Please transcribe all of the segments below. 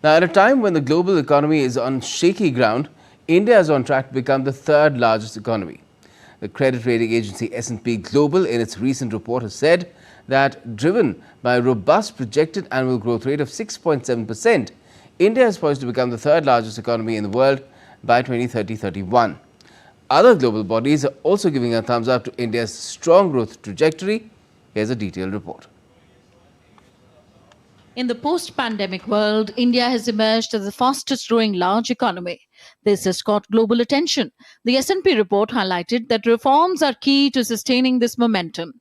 Now, at a time when the global economy is on shaky ground, India is on track to become the third largest economy. The credit rating agency S&P Global in its recent report has said that driven by a robust projected annual growth rate of 6.7%, India is poised to become the third largest economy in the world by 2030-31. Other global bodies are also giving a thumbs up to India's strong growth trajectory. Here's a detailed report. In the post-pandemic world, India has emerged as the fastest-growing large economy. This has caught global attention. The S&P report highlighted that reforms are key to sustaining this momentum.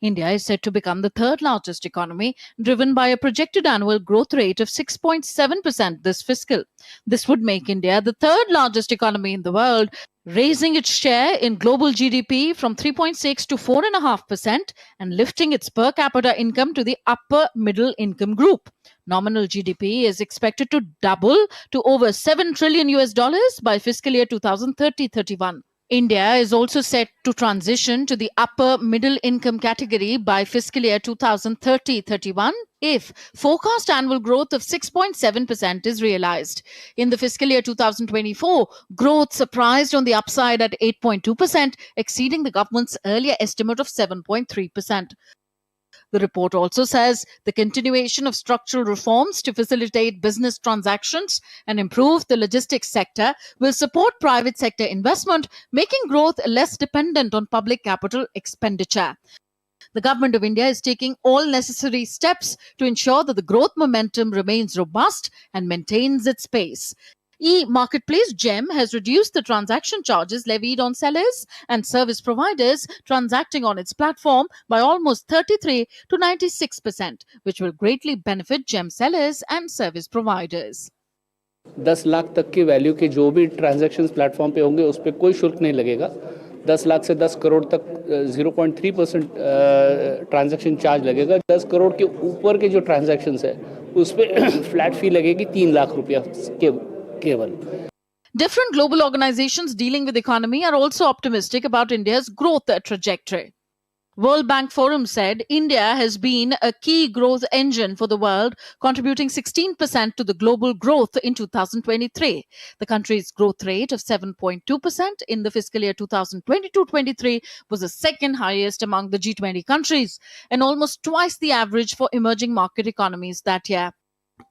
India is set to become the third largest economy, driven by a projected annual growth rate of 6.7% this fiscal. This would make India the third largest economy in the world, raising its share in global GDP from 3.6 to 4.5% and lifting its per capita income to the upper middle income group. Nominal GDP is expected to double to over 7 trillion US dollars by fiscal year 2030-31. India is also set to transition to the upper middle income category by fiscal year 2030-31 if forecast annual growth of 6.7% is realized. In the fiscal year 2024, growth surprised on the upside at 8.2%, exceeding the government's earlier estimate of 7.3%. The report also says the continuation of structural reforms to facilitate business transactions and improve the logistics sector will support private sector investment, making growth less dependent on public capital expenditure. The Government of India is taking all necessary steps to ensure that the growth momentum remains robust and maintains its pace. E-marketplace GEM has reduced the transaction charges levied on sellers and service providers transacting on its platform by almost 33 to 96%, which will greatly benefit GEM sellers and service providers. 10 lakh तक की value के जो भी transactions platform पे होंगे उस पर कोई शुल्क नहीं लगेगा 10 लाख से 10 करोड़ तक 0.3% ट्रांजैक्शन चार्ज लगेगा 10 करोड़ के ऊपर के जो ट्रांजैक्शंस है उस पर फ्लैट फी लगेगी 3 लाख रुपया केवल. Different global organizations dealing with the economy are also optimistic about India's growth trajectory. World Bank Forum said India has been a key growth engine for the world, contributing 16% to the global growth in 2023. The country's growth rate of 7.2% in the fiscal year 2022-23 was the second highest among the G20 countries and almost twice the average for emerging market economies that year.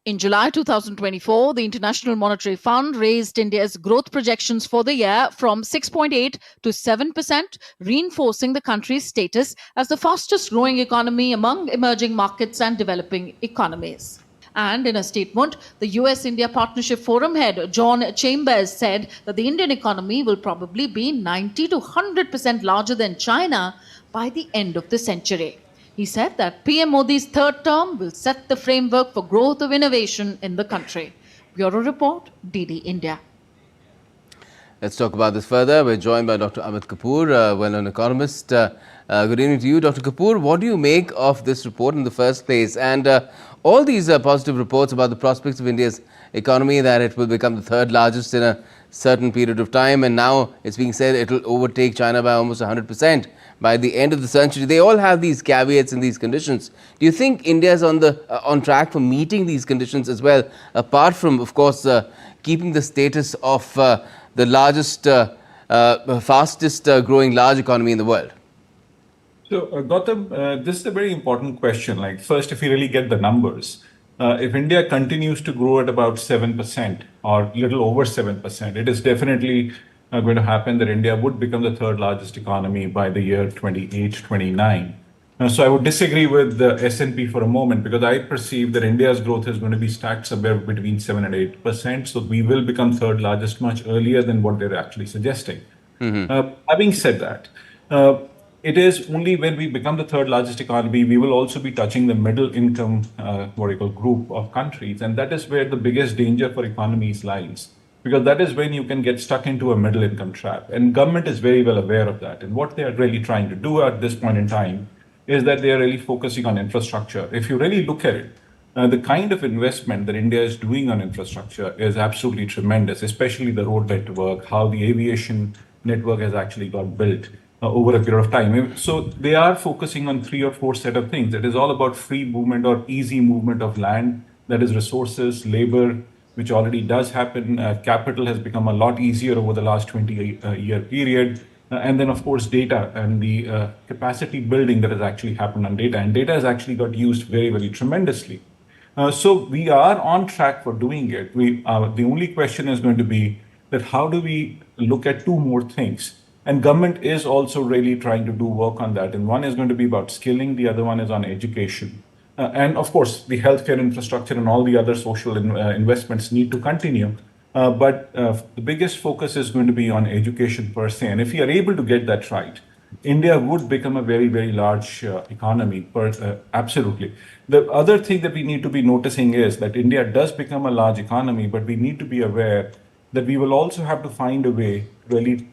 In July 2024, the International Monetary Fund raised India's growth projections for the year from 6.8 to 7%, reinforcing the country's status as the fastest growing economy among emerging markets and developing economies. And in a statement, the US-India Partnership Forum head John Chambers said that the Indian economy will probably be 90 to 100% larger than China by the end of the century. He said that PM Modi's third term will set the framework for growth of innovation in the country. Bureau Report, DD India. Let's talk about this further. We're joined by Dr. Amit Kapoor, well-known economist. Good evening to you, Dr. Kapoor. What do you make of this report in the first place? And all these positive reports about the prospects of India's economy, that it will become the third largest in a certain period of time, and now it's being said it will overtake China by almost 100% by the end of the century. They all have these caveats and these conditions. Do you think India is on track for meeting these conditions as well, apart from, of course, keeping the status of the largest, fastest growing large economy in the world? So, Gautam, this is a very important question. Like, first, if you really get the numbers, if India continues to grow at about 7% or little over 7%, it is definitely going to happen that India would become the third largest economy by the year 28, 29. So I would disagree with the S&P for a moment, because I perceive that India's growth is going to be stacked somewhere between 7 and 8%. So we will become third largest much earlier than what they're actually suggesting. Having said that, it is only when we become the third largest economy, we will also be touching the middle income group of countries. And that is where the biggest danger for economies lies, because that is when you can get stuck into a middle income trap. And government is very well aware of that. And what they are really trying to do at this point in time is that they are really focusing on infrastructure. If you really look at it, the kind of investment that India is doing on infrastructure is absolutely tremendous, especially the road network, how the aviation network has actually got built over a period of time. So they are focusing on 3 or 4 set of things. It is all about free movement or easy movement of land, that is resources, labor, which already does happen. Capital has become a lot easier over the last 20-year period. And then, of course, data and the capacity building that has actually happened on data. And data has actually got used very, very tremendously. So we are on track for doing it. The only question is going to be that how do we look at two more things? And government is also really trying to do work on that. And one is going to be about skilling, the other one is on education. And of course, the healthcare infrastructure and all the other social investments need to continue. But the biggest focus is going to be on education per se. And if we are able to get that right, India would become a very, very large economy. Absolutely. The other thing that we need to be noticing is that India does become a large economy, but we need to be aware that we will also have to find a way to really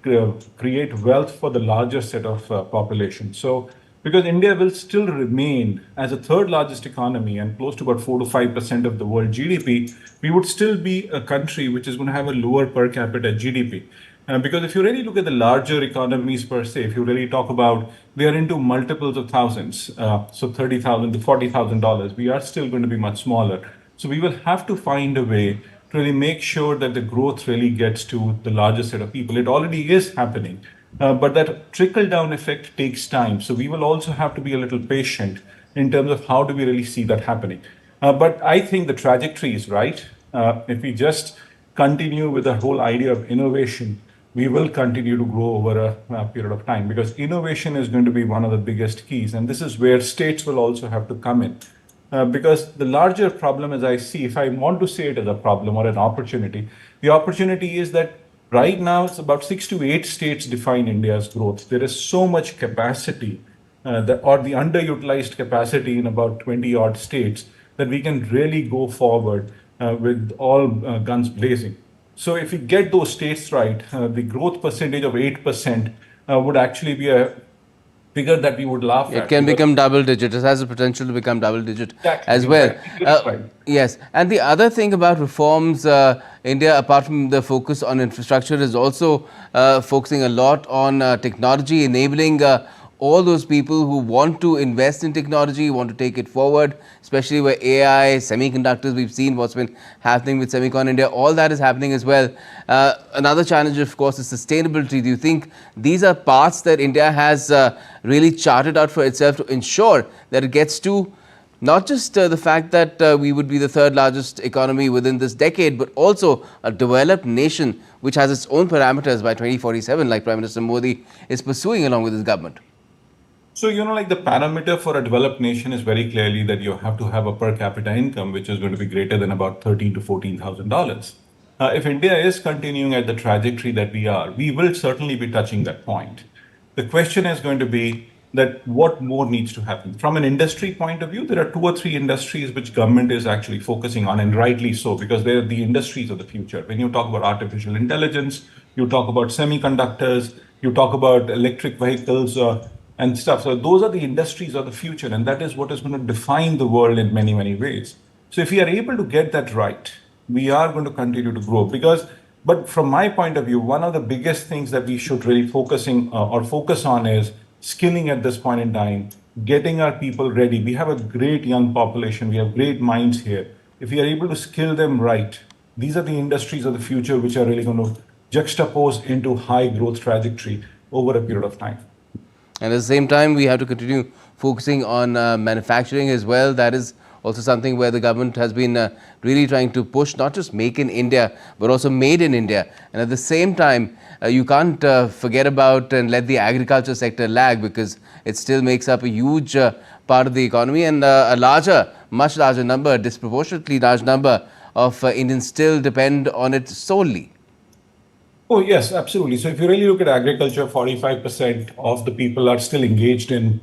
create wealth for the larger set of population. So, because India will still remain as a third largest economy and close to about 4 to 5% of the world GDP, we would still be a country which is going to have a lower per capita GDP. Because if you really look at the larger economies per se, if you really talk about, they are into multiples of thousands, so $30,000 to $40,000, we are still going to be much smaller. So we will have to find a way to really make sure that the growth really gets to the larger set of people. It already is happening, but that trickle-down effect takes time. So we will also have to be a little patient in terms of how do we really see that happening. But I think the trajectory is right. If we just continue with the whole idea of innovation, we will continue to grow over a period of time, because innovation is going to be one of the biggest keys. And this is where states will also have to come in. Because the larger problem, as I see, if I want to say it as a problem or an opportunity, the opportunity is that right now it's about 6 to 8 states define India's growth. There is so much capacity or the underutilized capacity in about 20 odd states that we can really go forward with all guns blazing. So if we get those states right, the growth percentage of 8% would actually be a figure that we would laugh at. It can become double digit. It has the potential to become double digit as well. Exactly. Yes. And the other thing about reforms, India, apart from the focus on infrastructure, is also focusing a lot on technology, enabling all those people who want to invest in technology, want to take it forward, especially where AI, semiconductors, we've seen what's been happening with Semicon India, all that is happening as well. Another challenge, of course, is sustainability. Do you think these are paths that India has really charted out for itself to ensure that it gets to not just the fact that we would be the third largest economy within this decade, but also a developed nation which has its own parameters by 2047, like Prime Minister Modi is pursuing along with his government? So, like the parameter for a developed nation is very clearly that you have to have a per capita income, which is going to be greater than about $13,000 to $14,000. If India is continuing at the trajectory that we are, we will certainly be touching that point. The question is going to be that what more needs to happen. From an industry point of view, there are 2 or 3 industries which government is actually focusing on, and rightly so, because they're the industries of the future. When you talk about artificial intelligence, you talk about semiconductors, you talk about electric vehicles, and stuff. So those are the industries of the future, and that is what is going to define the world in many, many ways. So if we are able to get that right, we are going to continue to grow. But from my point of view, one of the biggest things that we should really focus on is skilling at this point in time, getting our people ready. We have a great young population. We have great minds here. If we are able to skill them right, these are the industries of the future which are really going to juxtapose into high growth trajectory over a period of time. And at the same time, we have to continue focusing on manufacturing as well. That is also something where the government has been really trying to push, not just make in India, but also made in India. And at the same time, you can't forget about and let the agriculture sector lag, because it still makes up a huge part of the economy, and a much larger number, a disproportionately large number of Indians still depend on it solely. Oh, yes, absolutely. So if you really look at agriculture, 45% of the people are still engaged in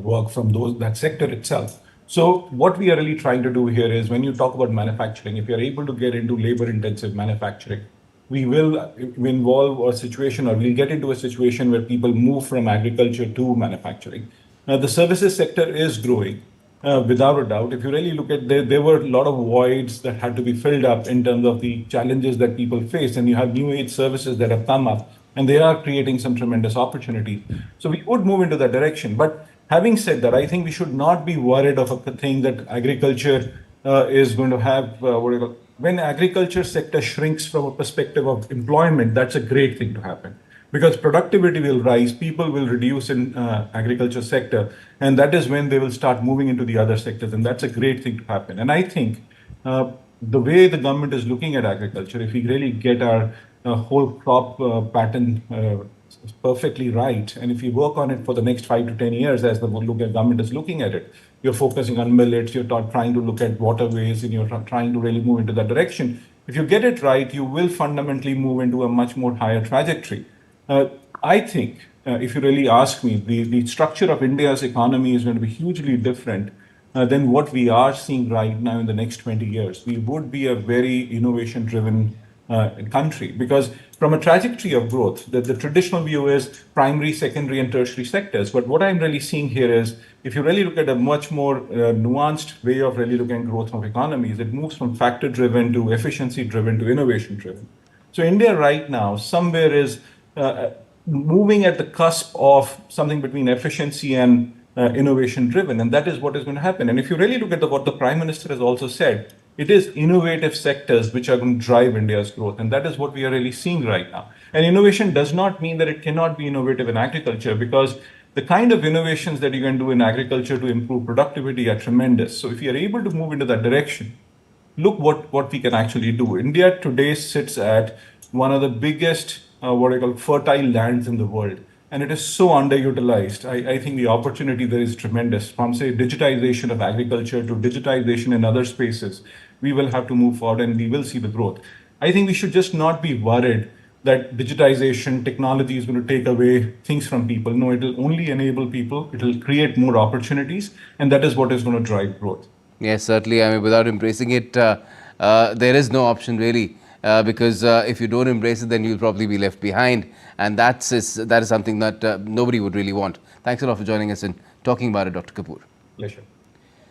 work from that sector itself. So what we are really trying to do here is, when you talk about manufacturing, if you're able to get into labor-intensive manufacturing, we will involve a situation, or we'll get into a situation where people move from agriculture to manufacturing. Now, the services sector is growing. Without a doubt. If you really look at, there were a lot of voids that had to be filled up in terms of the challenges that people face, and you have new age services that have come up, and they are creating some tremendous opportunity. So we would move into that direction. But having said that, I think we should not be worried of a thing that agriculture is going to have when agriculture sector shrinks from a perspective of employment, that's a great thing to happen because productivity will rise, people will reduce in agriculture sector, and that is when they will start moving into the other sectors, and that's a great thing to happen. And I think the way the government is looking at agriculture, if we really get our whole crop pattern perfectly right, and if you work on it for the next 5 to 10 years, as the government is looking at it, you're focusing on millets, you're trying to look at waterways, and you're trying to really move into that direction. If you get it right, you will fundamentally move into a much more higher trajectory. I think, if you really ask me, the structure of India's economy is going to be hugely different than what we are seeing right now in the next 20 years. We would be a very innovation-driven country because from a trajectory of growth, the traditional view is primary, secondary, and tertiary sectors. But what I'm really seeing here is, if you really look at a much more nuanced way of really looking at growth of economies, it moves from factor-driven to efficiency-driven to innovation-driven. So India right now somewhere is moving at the cusp of something between efficiency and innovation driven, and that is what is going to happen. And if you really look at what the Prime Minister has also said, it is innovative sectors which are going to drive India's growth, and that is what we are really seeing right now. And innovation does not mean that it cannot be innovative in agriculture, because the kind of innovations that you can do in agriculture to improve productivity are tremendous. So if you are able to move into that direction, look what we can actually do. India today sits at one of the biggest what I call fertile lands in the world, and it is so underutilized. I think the opportunity there is tremendous. From say digitization of agriculture to digitization in other spaces, we will have to move forward and we will see the growth. I think we should just not be worried that digitization technology is going to take away things from people. No, it will only enable people. It will create more opportunities, and that is what is going to drive growth. Yes, certainly. I mean, without embracing it, there is no option really. Because if you don't embrace it, then you'll probably be left behind, and that is something that nobody would really want. Thanks a lot for joining us and talking about it, Dr. Kapoor. Pleasure.